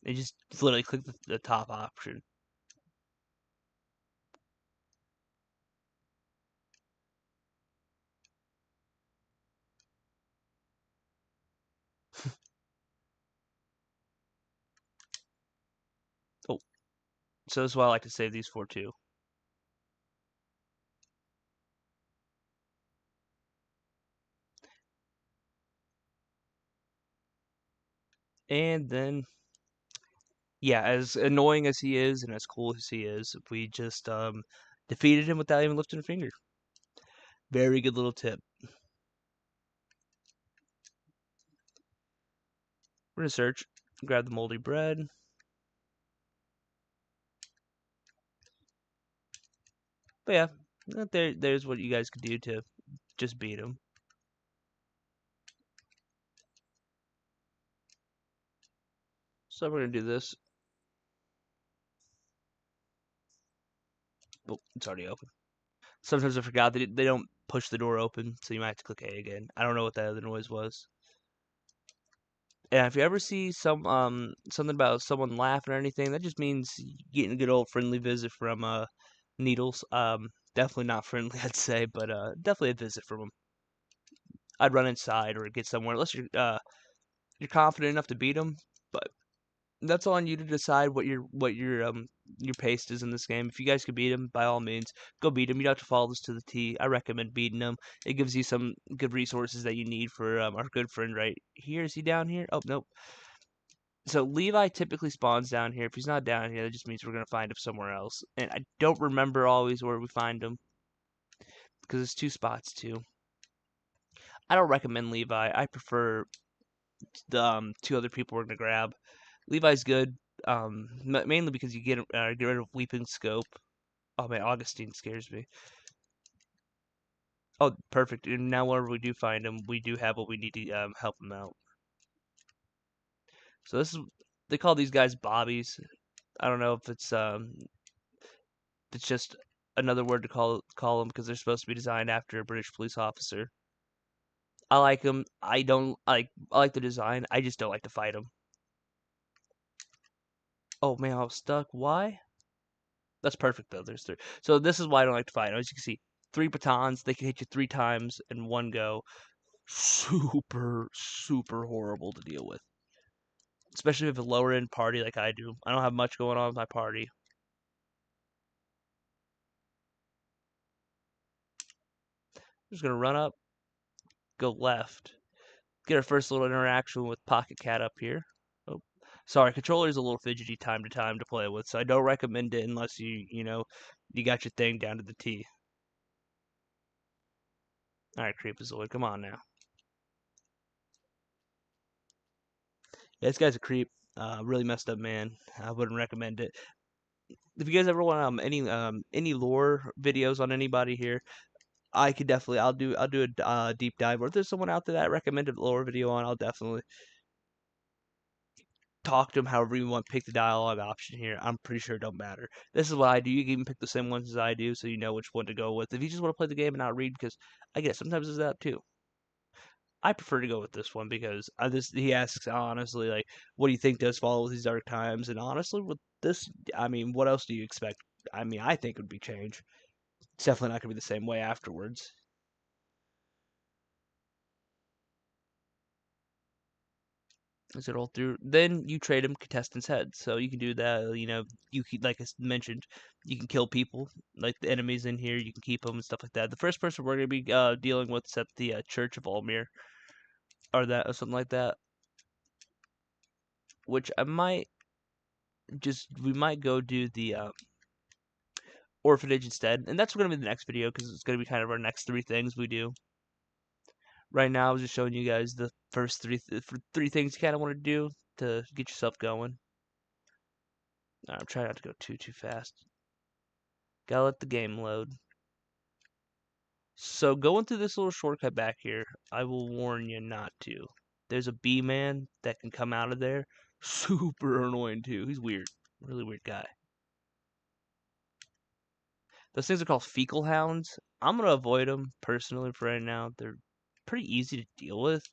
and just literally click the top option. Oh, so that's why I like to save these for too. And then, yeah, as annoying as he is and as cool as he is, we just defeated him without even lifting a finger. Very good little tip. We're gonna search, grab the moldy bread. But yeah, there's what you guys could do to just beat him. So we're gonna do this. Oh, it's already open. Sometimes I forgot that they don't push the door open, so you might have to click A again. I don't know what that other noise was. And if you ever see something about someone laughing or anything, that just means getting a good old friendly visit from Needles. Definitely not friendly, I'd say, but definitely a visit from him. I'd run inside or get somewhere unless you're confident enough to beat him. But that's on you to decide what your pace is in this game. If you guys could beat him, by all means, go beat him. You don't have to follow this to the T. I recommend beating him. It gives you some good resources that you need for our good friend right here. Is he down here? Oh nope. So Levi typically spawns down here. If he's not down here, that just means we're gonna find him somewhere else. And I don't remember always where we find him because it's 2 spots too. I don't recommend Levi. I prefer the 2 other people we're gonna grab. Levi's good, mainly because you get rid of Weeping Scope. Oh man, Augustine scares me. Oh, perfect. And now whenever we do find him, we do have what we need to help him out. So this is they call these guys bobbies. I don't know if it's just another word to call them because they're supposed to be designed after a British police officer. I like them. I like the design. I just don't like to fight them. Oh man, I was stuck. Why? That's perfect though. There's 3. So this is why I don't like to fight. As you can see, 3 batons. They can hit you 3 times in one go. Super, super horrible to deal with. Especially if a lower end party like I do. I don't have much going on with my party. I'm just gonna run up, go left, get our first little interaction with Pocket Cat up here. Oh, sorry, controller's a little fidgety time to time to play with, so I don't recommend it unless you got your thing down to the T. All right, Creepazoid, come on now. Yeah, this guy's a creep. Really messed up man. I wouldn't recommend it. If you guys ever want any lore videos on anybody here, I could definitely I'll do a deep dive. Or if there's someone out there that I recommend a lore video on, I'll definitely talk to him however you want. Pick the dialogue option here. I'm pretty sure it don't matter. This is what I do. You can even pick the same ones as I do, so you know which one to go with. If you just want to play the game and not read, because I guess sometimes it's that too. I prefer to go with this one because he asks honestly, like, what do you think does follow these dark times? And honestly, with this, I mean, what else do you expect? I mean, I think it would be change. It's definitely not gonna be the same way afterwards. Is it all through? Then you trade them contestants' heads, so you can do that. You know, you can, like I mentioned, you can kill people, like the enemies in here. You can keep them and stuff like that. The first person we're gonna be dealing with is at the Church of Almir, or that, or something like that. Which I might we might go do the orphanage instead, and that's going to be the next video because it's going to be kind of our next three things we do. Right now, I was just showing you guys the first three things you kind of want to do to get yourself going. I'm trying not to go too fast. Gotta let the game load. So going through this little shortcut back here, I will warn you not to. There's a bee man that can come out of there. Super annoying too. He's weird. Really weird guy. Those things are called fecal hounds. I'm gonna avoid them personally for right now. They're pretty easy to deal with.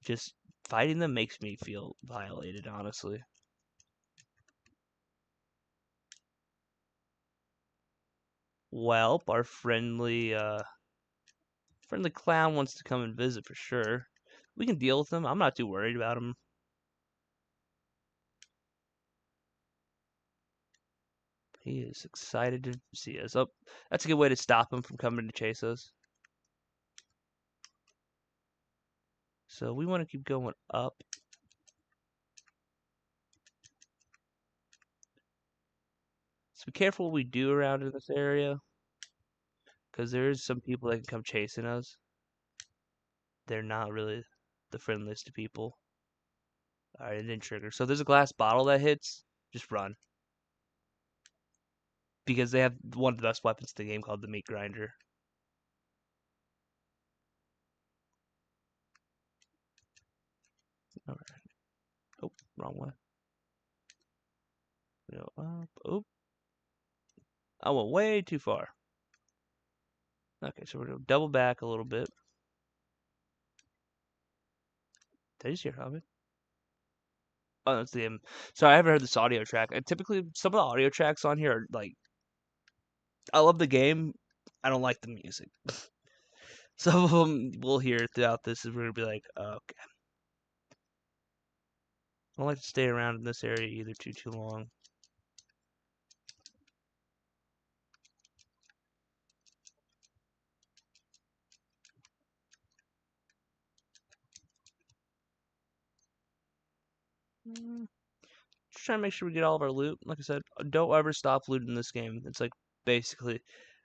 Just fighting them makes me feel violated, honestly. Well, our friendly clown wants to come and visit for sure. We can deal with him. I'm not too worried about him. He is excited to see us. Oh, that's a good way to stop him from coming to chase us. So we want to keep going up. So be careful what we do around in this area, because there is some people that can come chasing us. They're not really the friendliest to people. Alright, it didn't trigger. So if there's a glass bottle that hits, just run. Because they have one of the best weapons in the game called the meat grinder. Alright. Oh, wrong way. Go up. Oh, I went way too far. Okay, so we're gonna double back a little bit. Did I just hear Hobbit? Oh, that's the Sorry, I haven't heard this audio track. And typically, some of the audio tracks on here are like, I love the game. I don't like the music. Some of them we'll hear throughout this, is we're gonna be like, okay. I don't like to stay around in this area either too long. Just trying to make sure we get all of our loot. Like I said, don't ever stop looting this game. It's like basically,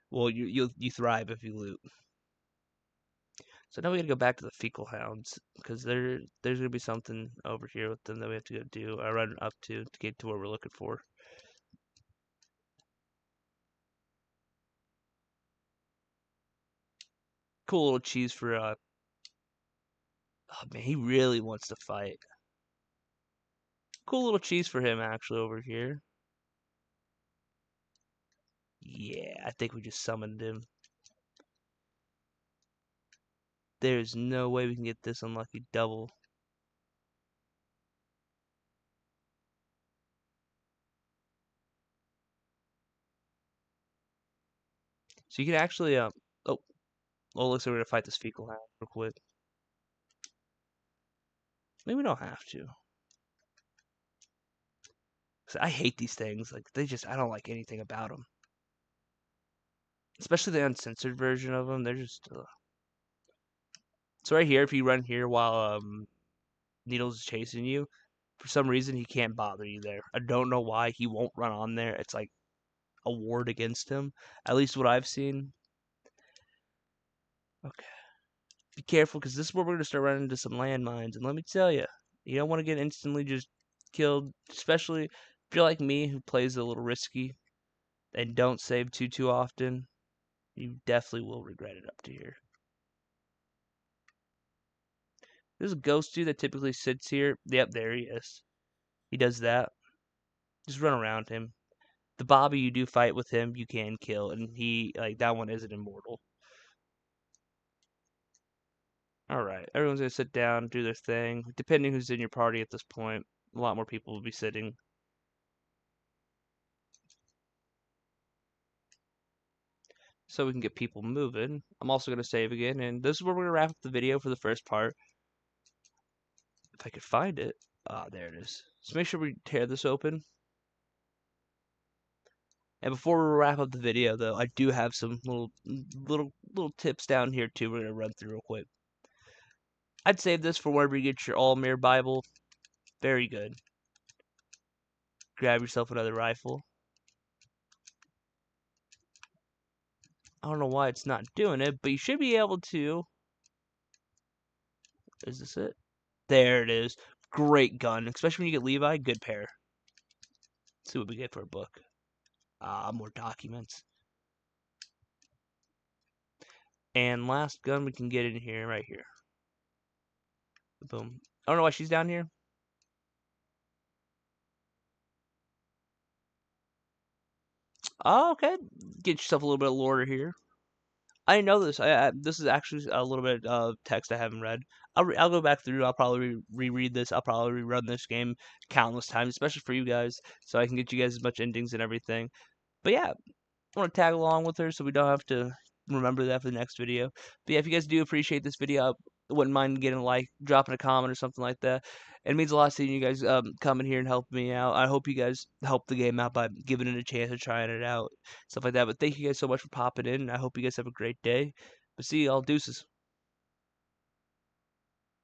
well, you thrive if you loot. So now we gotta go back to the fecal hounds because there's gonna be something over here with them that we have to go do. I run up to get to where we're looking for. Cool little cheese for oh man, he really wants to fight. Cool little cheese for him actually over here. Yeah, I think we just summoned him. There's no way we can get this unlucky double. So you can actually oh, well, looks like we're gonna fight this fecal hound real quick. Maybe we don't have to. 'Cause I hate these things. Like I don't like anything about them. Especially the uncensored version of them. They're just. So right here, if you run here while Needles is chasing you, for some reason he can't bother you there. I don't know why he won't run on there. It's like a ward against him. At least what I've seen. Okay. Be careful because this is where we're gonna start running into some landmines. And let me tell you, you don't want to get instantly just killed, especially if you're like me who plays a little risky and don't save too often. You definitely will regret it up to here. There's a ghost dude that typically sits here. Yep, there he is. He does that. Just run around him. The Bobby you do fight with him, you can kill, and he like that one isn't immortal. All right, everyone's gonna sit down, do their thing. Depending who's in your party at this point, a lot more people will be sitting. So we can get people moving. I'm also gonna save again, and this is where we're gonna wrap up the video for the first part. If I could find it. Ah, there it is. So make sure we tear this open. And before we wrap up the video, though, I do have some little tips down here too. We're gonna run through real quick. I'd save this for wherever you get your All-Mir Bible. Very good. Grab yourself another rifle. I don't know why it's not doing it, but you should be able to. Is this it? There it is. Great gun, especially when you get Levi. Good pair. Let's see what we get for a book. Ah, more documents. And last gun we can get in here, right here. Boom. I don't know why she's down here. Oh, okay. Get yourself a little bit of lore here. I didn't know this. This is actually a little bit of text I haven't read. I'll go back through. I'll probably reread this. I'll probably rerun this game countless times, especially for you guys, so I can get you guys as much endings and everything. But yeah, I want to tag along with her so we don't have to remember that for the next video. But yeah, if you guys do appreciate this video, I wouldn't mind getting a like, dropping a comment or something like that. It means a lot seeing you guys coming here and helping me out. I hope you guys help the game out by giving it a chance and trying it out, stuff like that. But thank you guys so much for popping in. I hope you guys have a great day. But see y'all, deuces.